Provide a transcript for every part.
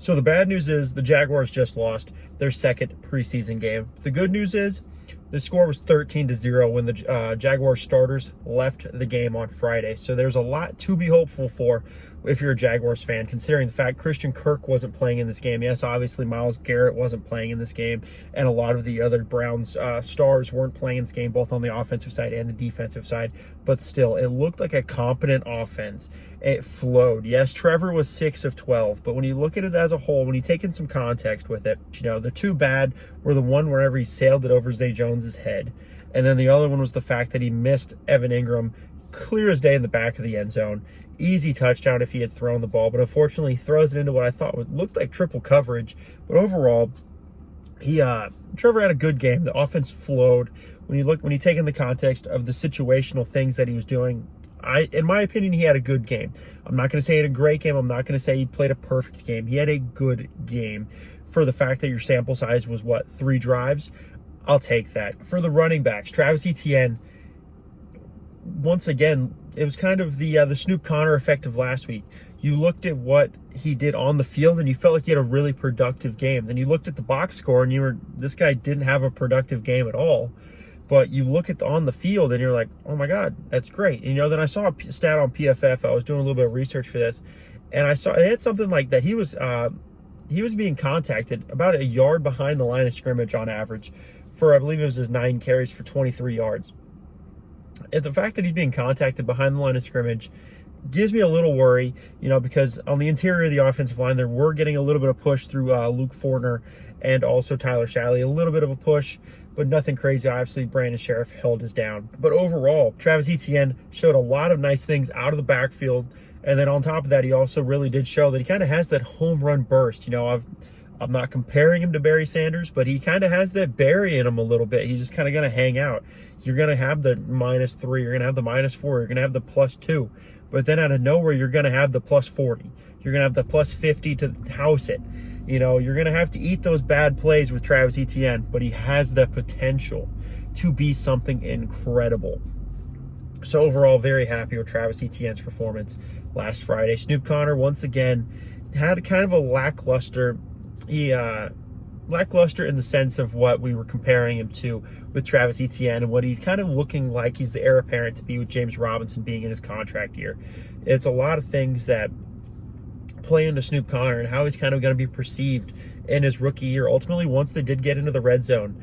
So the bad news is the Jaguars just lost their second preseason game. The good news is the score was 13-0 when the Jaguars starters left the game on Friday. So there's a lot to be hopeful for if you're a Jaguars fan, considering the fact Christian Kirk wasn't playing in this game. Yes, obviously Myles Garrett wasn't playing in this game, and a lot of the other Browns stars weren't playing in this game, both on the offensive side and the defensive side. But still, it looked like a competent offense. It flowed. Yes, Trevor was 6 of 12, but when you look at it as a whole, when you take in some context with it, the two bad were the one wherever he sailed it over Zay Jones's head, and then the other one was the fact that he missed Evan Ingram clear as day in the back of the end zone. Easy touchdown if he had thrown the ball, but unfortunately he throws it into what I thought looked like triple coverage. But overall, Trevor had a good game. The offense flowed. When you take in the context of the situational things that he was doing, in my opinion, he had a good game. I'm not going to say he had a great game. I'm not going to say he played a perfect game. He had a good game. For the fact that your sample size was, 3 drives, I'll take that. For the running backs, Travis Etienne, once again, it was kind of the Snoop Connor effect of last week. You looked at what he did on the field and you felt like he had a really productive game. Then you looked at the box score and this guy didn't have a productive game at all. But you look at on the field and you're like, oh my God, that's great. And, then I saw a stat on PFF. I was doing a little bit of research for this, and I saw it had something like that. He was being contacted about a yard behind the line of scrimmage on average for, I believe it was his 9 carries for 23 yards. And the fact that he's being contacted behind the line of scrimmage gives me a little worry, because on the interior of the offensive line, there were getting a little bit of push through Luke Fortner and also Tyler Shalley, a little bit of a push, but nothing crazy. Obviously, Brandon Sheriff held us down. But overall, Travis Etienne showed a lot of nice things out of the backfield. And then on top of that, he also really did show that he kind of has that home run burst. I'm not comparing him to Barry Sanders, but he kind of has that Barry in him a little bit. He's just kind of going to hang out. You're going to have the -3, you're going to have the -4, you're going to have the +2. But then out of nowhere, you're going to have the +40. You're going to have the +50 to house it. You're going to have to eat those bad plays with Travis Etienne, but he has the potential to be something incredible. So overall, very happy with Travis Etienne's performance last Friday. Snoop Connor, once again, had kind of a lackluster in the sense of what we were comparing him to with Travis Etienne and what he's kind of looking like he's the heir apparent to be with James Robinson being in his contract year. It's a lot of things that play into Snoop Connor and how he's kind of going to be perceived in his rookie year. Ultimately, once they did get into the red zone,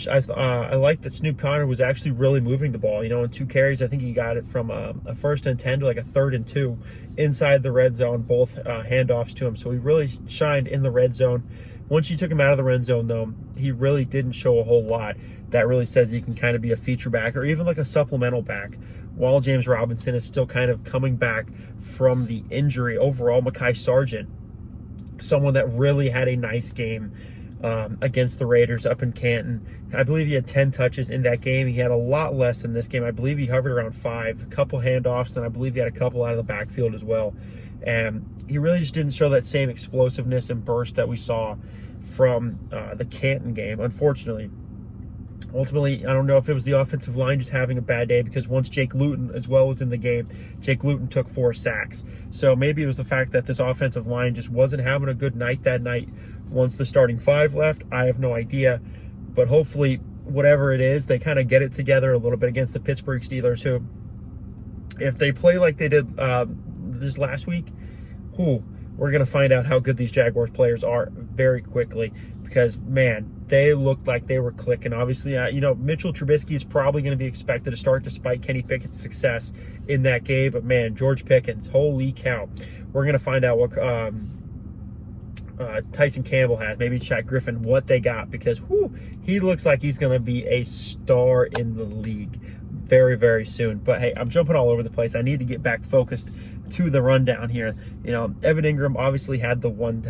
I like that Snoop Connor was actually really moving the ball. In 2 carries, I think he got it from a 1st and 10 to like a 3rd and 2 inside the red zone, both handoffs to him. So he really shined in the red zone. Once you took him out of the red zone, though, he really didn't show a whole lot. That really says he can kind of be a feature back or even like a supplemental back, while James Robinson is still kind of coming back from the injury. Overall, Mekhi Sargent, someone that really had a nice game against the Raiders up in Canton. I believe he had 10 touches in that game. He had a lot less in this game. I believe he hovered around 5, a couple handoffs, and I believe he had a couple out of the backfield as well. And he really just didn't show that same explosiveness and burst that we saw from the Canton game, unfortunately. Ultimately, I don't know if it was the offensive line just having a bad day, because once Jake Luton as well was in the game, Jake Luton took 4 sacks. So maybe it was the fact that this offensive line just wasn't having a good night that night once the starting 5 left. I have no idea. But hopefully, whatever it is, they kind of get it together a little bit against the Pittsburgh Steelers, who, if they play like they did this last week, we're going to find out how good these Jaguars players are very quickly, because, man, they looked like they were clicking. Obviously, Mitchell Trubisky is probably going to be expected to start despite Kenny Pickett's success in that game. But, man, George Pickens, holy cow. We're going to find out what Tyson Campbell has, maybe Shaq Griffin, what they got, because he looks like he's going to be a star in the league very, very soon. But, hey, I'm jumping all over the place. I need to get back focused to the rundown here. Evan Ingram obviously had the one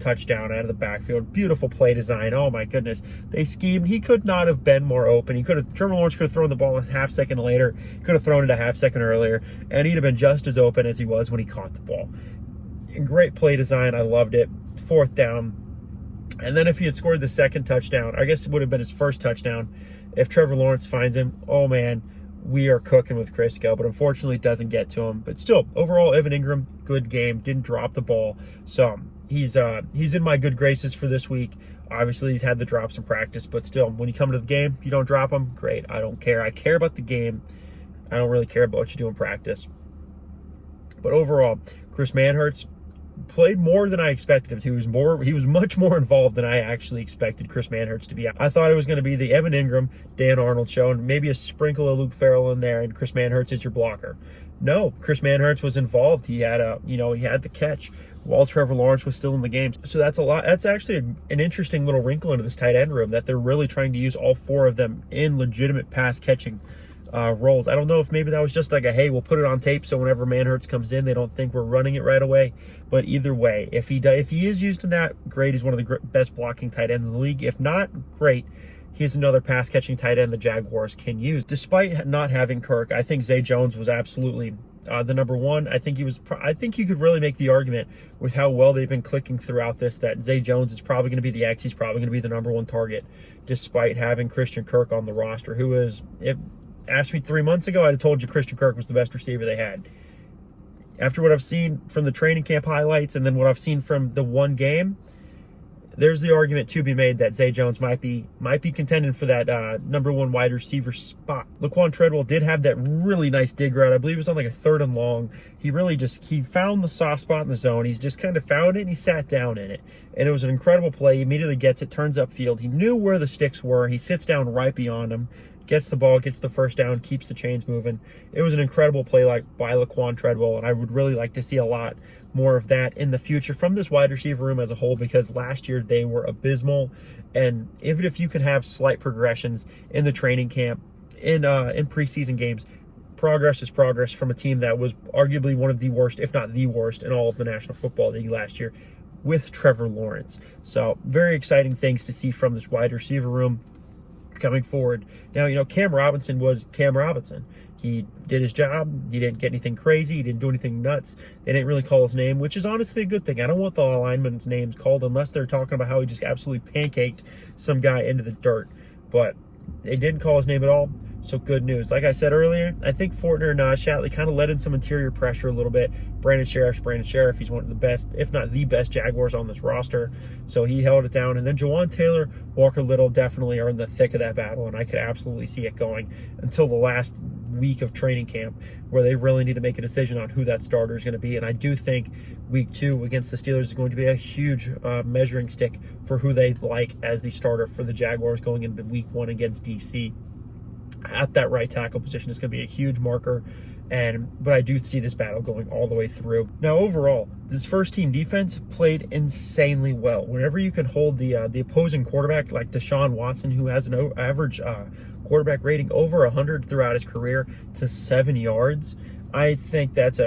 touchdown out of the backfield. Beautiful play design. Oh my goodness, they schemed. He could not have been more open. Trevor Lawrence could have thrown the ball a half second later, could have thrown it a half second earlier, and he'd have been just as open as he was when he caught the ball. Great play design. I loved it. 4th down. And then if he had scored the second touchdown, I guess it would have been his first touchdown. If Trevor Lawrence finds him, oh man, we are cooking with Crisco, but unfortunately it doesn't get to him. But still, overall, Evan Ingram, good game, didn't drop the ball. So he's in my good graces for this week. Obviously, he's had the drops in practice, but still, when you come to the game, you don't drop him, great. I don't care. I care about the game. I don't really care about what you do in practice. But overall, Chris Manhertz played more than I expected him to. He was much more involved than I actually expected Chris Manhertz to be. I thought it was going to be the Evan Ingram, Dan Arnold show, and maybe a sprinkle of Luke Farrell in there, and Chris Manhertz is your blocker. No, Chris Manhertz was involved. He had he had the catch while Trevor Lawrence was still in the game. So that's a lot. That's actually an interesting little wrinkle into this tight end room, that they're really trying to use all four of them in legitimate pass catching roles. I don't know if maybe that was just like a, hey, we'll put it on tape so whenever Manhertz comes in, they don't think we're running it right away. But either way, if he is used in that, great. He's one of the best blocking tight ends in the league. If not, great. He's another pass catching tight end the Jaguars can use. Despite not having Kirk, I think Zay Jones was absolutely the number one. I think you could really make the argument with how well they've been clicking throughout this that Zay Jones is probably going to be the X. He's probably going to be the number one target, despite having Christian Kirk on the roster, who is, if asked me 3 months ago, I'd have told you Christian Kirk was the best receiver they had. After what I've seen from the training camp highlights and then what I've seen from the one game, there's the argument to be made that Zay Jones might be contending for that number one wide receiver spot. Laquan Treadwell did have that really nice dig route. I believe it was on like a 3rd and long. He found the soft spot in the zone. He's just kind of found it and he sat down in it. And it was an incredible play. He immediately gets it, turns upfield. He knew where the sticks were. He sits down right beyond him, gets the ball, gets the first down, keeps the chains moving. It was an incredible play by Laquan Treadwell, and I would really like to see a lot more of that in the future from this wide receiver room as a whole, because last year they were abysmal. And even if you can have slight progressions in the training camp, in preseason games, progress is progress from a team that was arguably one of the worst, if not the worst, in all of the National Football League last year with Trevor Lawrence. So very exciting things to see from this wide receiver room coming forward. Now, Cam Robinson was Cam Robinson. He did his job. He didn't get anything crazy. He didn't do anything nuts. They didn't really call his name, which is honestly a good thing. I don't want the linemen's names called unless they're talking about how he just absolutely pancaked some guy into the dirt. But they didn't call his name at all. So good news. Like I said earlier, I think Fortner and Shatley kind of let in some interior pressure a little bit. Brandon Sheriff. He's one of the best, if not the best, Jaguars on this roster. So he held it down. And then Jawan Taylor, Walker Little definitely are in the thick of that battle. And I could absolutely see it going until the last week of training camp, where they really need to make a decision on who that starter is going to be. And I do think week 2 against the Steelers is going to be a huge measuring stick for who they like as the starter for the Jaguars going into week 1 against DC. At that right tackle position is going to be a huge marker, but I do see this battle going all the way through. Now, overall, this first team defense played insanely well. Whenever you can hold the opposing quarterback like Deshaun Watson, who has an average quarterback rating over 100 throughout his career, to 7 yards, I think that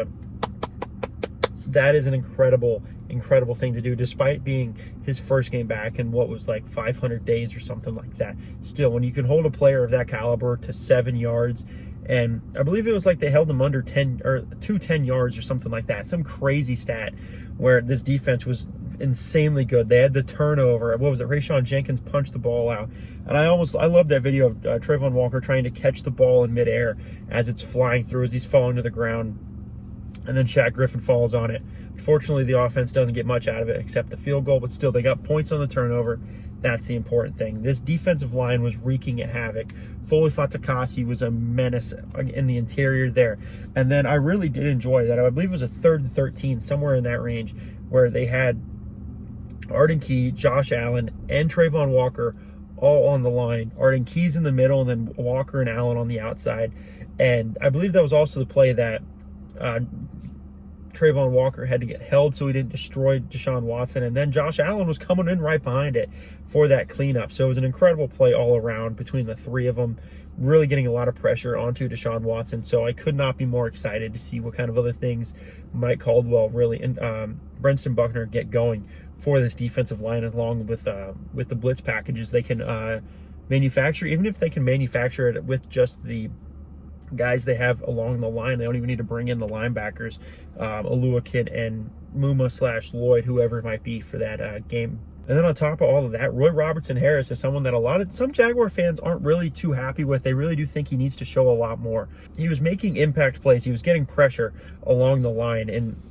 is an incredible thing to do, despite being his first game back in what was like 500 days or something like that. Still, when you can hold a player of that caliber to 7 yards, and I believe it was like they held him under 10 or 10 yards or something like that, some crazy stat where this defense was insanely good. They had the turnover. What was it? Rayshawn Jenkins punched the ball out. And I love that video of Trayvon Walker trying to catch the ball in midair as it's flying through, as he's falling to the ground. And then Shaq Griffin falls on it. Fortunately, the offense doesn't get much out of it except the field goal, but still, they got points on the turnover. That's the important thing. This defensive line was wreaking havoc. Foley Fatukasi was a menace in the interior there. And then I really did enjoy that. I believe it was a 3rd and 13, somewhere in that range, where they had Arden Key, Josh Allen, and Trayvon Walker all on the line. Arden Key's in the middle, and then Walker and Allen on the outside. And I believe that was also the play that Trayvon Walker had to get held so he didn't destroy Deshaun Watson, and then Josh Allen was coming in right behind it for that cleanup. So it was an incredible play all around between the three of them, really getting a lot of pressure onto Deshaun Watson. So I could not be more excited to see what kind of other things Mike Caldwell really and Brenston Buckner get going for this defensive line, along with the blitz packages they can manufacture. Even if they can manufacture it with just the guys they have along the line, they don't even need to bring in the linebackers, Oluwakin and Muma/Lloyd, whoever it might be for that game. And then on top of all of that, Roy Robertson Harris is someone that some Jaguar fans aren't really too happy with. They really do think he needs to show a lot more. He was making impact plays. He was getting pressure along the line, and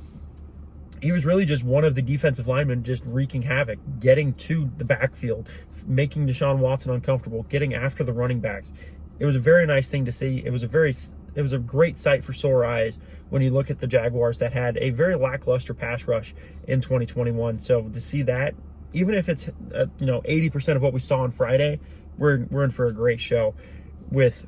he was really just one of the defensive linemen just wreaking havoc, getting to the backfield, making Deshaun Watson uncomfortable, getting after the running backs. It was a very nice thing to see. It was a great sight for sore eyes when you look at the Jaguars that had a very lackluster pass rush in 2021. So to see that, even if it's 80% of what we saw on Friday, we're in for a great show with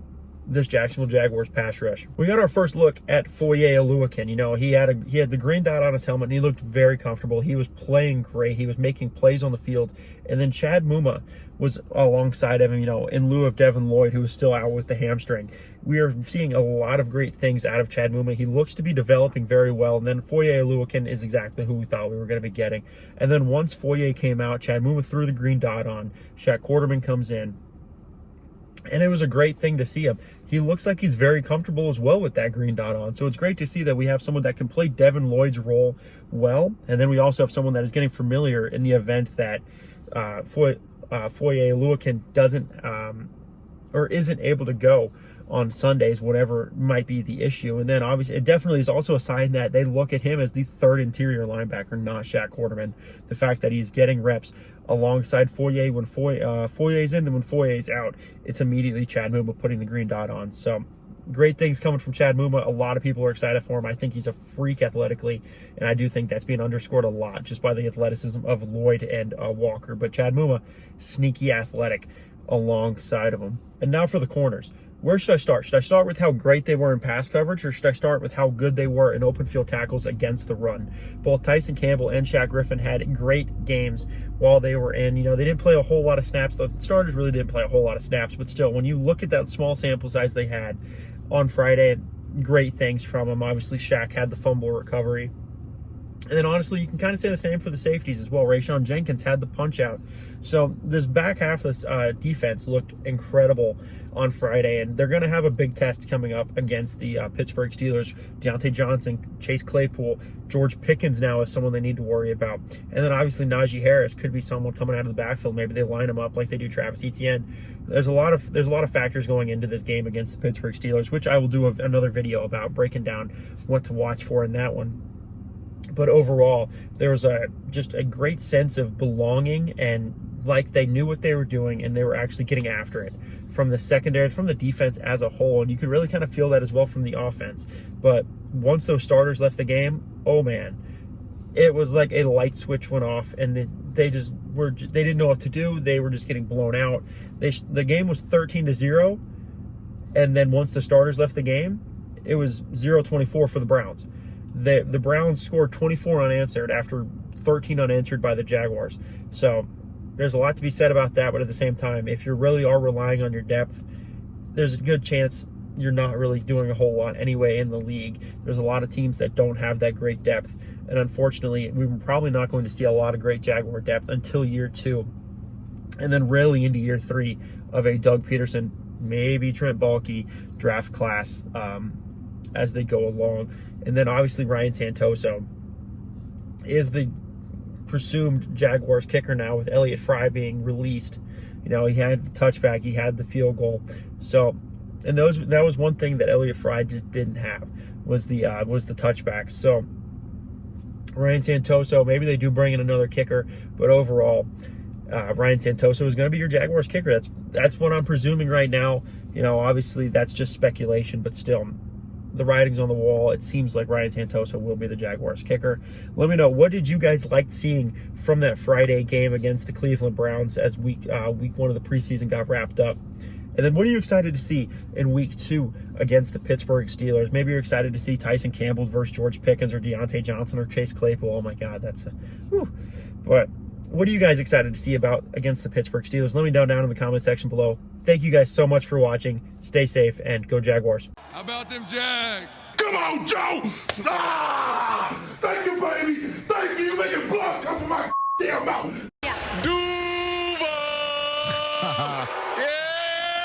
this Jacksonville Jaguars pass rush. We got our first look at Foye Oluokun. He had the green dot on his helmet, and he looked very comfortable. He was playing great. He was making plays on the field. And then Chad Muma was alongside of him, in lieu of Devin Lloyd, who was still out with the hamstring. We are seeing a lot of great things out of Chad Muma. He looks to be developing very well. And then Foye Oluokun is exactly who we thought we were going to be getting. And then once Foye came out, Chad Muma threw the green dot on. Shaq Quarterman comes in. And it was a great thing to see him. He looks like he's very comfortable as well with that green dot on. So it's great to see that we have someone that can play Devin Lloyd's role well. And then we also have someone that is getting familiar in the event that Foye Oluokun doesn't or isn't able to go on Sundays, whatever might be the issue. And then obviously it definitely is also a sign that they look at him as the third interior linebacker, not Shaq Quarterman. The fact that he's getting reps alongside Foye when Foye's in, then when Foye's out, it's immediately Chad Muma putting the green dot on. So great things coming from Chad Muma. A lot of people are excited for him. I think he's a freak athletically, and I do think that's being underscored a lot just by the athleticism of Lloyd and Walker. But Chad Muma, sneaky athletic alongside of him. And now for the corners. Where should I start? Should I start with how great they were in pass coverage, or should I start with how good they were in open field tackles against the run? Both Tyson Campbell and Shaq Griffin had great games while they were in. They didn't play a whole lot of snaps. The starters really didn't play a whole lot of snaps, but still, when you look at that small sample size they had on Friday, great things from them. Obviously, Shaq had the fumble recovery. And then honestly, you can kind of say the same for the safeties as well. Rayshawn Jenkins had the punch out. So this back half of this defense looked incredible on Friday, and they're going to have a big test coming up against the Pittsburgh Steelers. Deontay Johnson, Chase Claypool, George Pickens now is someone they need to worry about. And then obviously Najee Harris could be someone coming out of the backfield. Maybe they line him up like they do Travis Etienne. There's a lot of factors going into this game against the Pittsburgh Steelers, which I will do another video about, breaking down what to watch for in that one. But overall, there was just a great sense of belonging, and like they knew what they were doing and they were actually getting after it from the secondary, from the defense as a whole. And you could really kind of feel that as well from the offense. But once those starters left the game, oh man, it was like a light switch went off, and they didn't know what to do. They were just getting blown out. The game was 13-0, and then once the starters left the game, it was 0-24 for the Browns. The Browns scored 24 unanswered after 13 unanswered by the Jaguars. So there's a lot to be said about that, but at the same time, if you really are relying on your depth, there's a good chance you're not really doing a whole lot anyway in the league. There's a lot of teams that don't have that great depth, and unfortunately, we're probably not going to see a lot of great Jaguar depth until year 2, and then really into year 3 of a Doug Peterson, maybe Trent Baalke draft class as they go along. And then obviously Ryan Santoso is the presumed Jaguars kicker now, with Elliott Fry being released. He had the touchback, he had the field goal. So, and that was one thing that Elliott Fry just didn't have, was the touchback. So Ryan Santoso, maybe they do bring in another kicker, but overall, Ryan Santoso is going to be your Jaguars kicker. That's what I'm presuming right now. Obviously that's just speculation, but still, the writing's on the wall. It seems like Ryan Santoso will be the Jaguars kicker. Let me know, what did you guys like seeing from that Friday game against the Cleveland Browns as week 1 of the preseason got wrapped up? And then what are you excited to see in week 2 against the Pittsburgh Steelers? Maybe you're excited to see Tyson Campbell versus George Pickens, or Deontay Johnson, or Chase Claypool. Oh my God, that's whew. But what are you guys excited to see about against the Pittsburgh Steelers? Let me know down in the comment section below. Thank you guys so much for watching. Stay safe and go Jaguars. How about them Jags? Come on, Joe! Ah!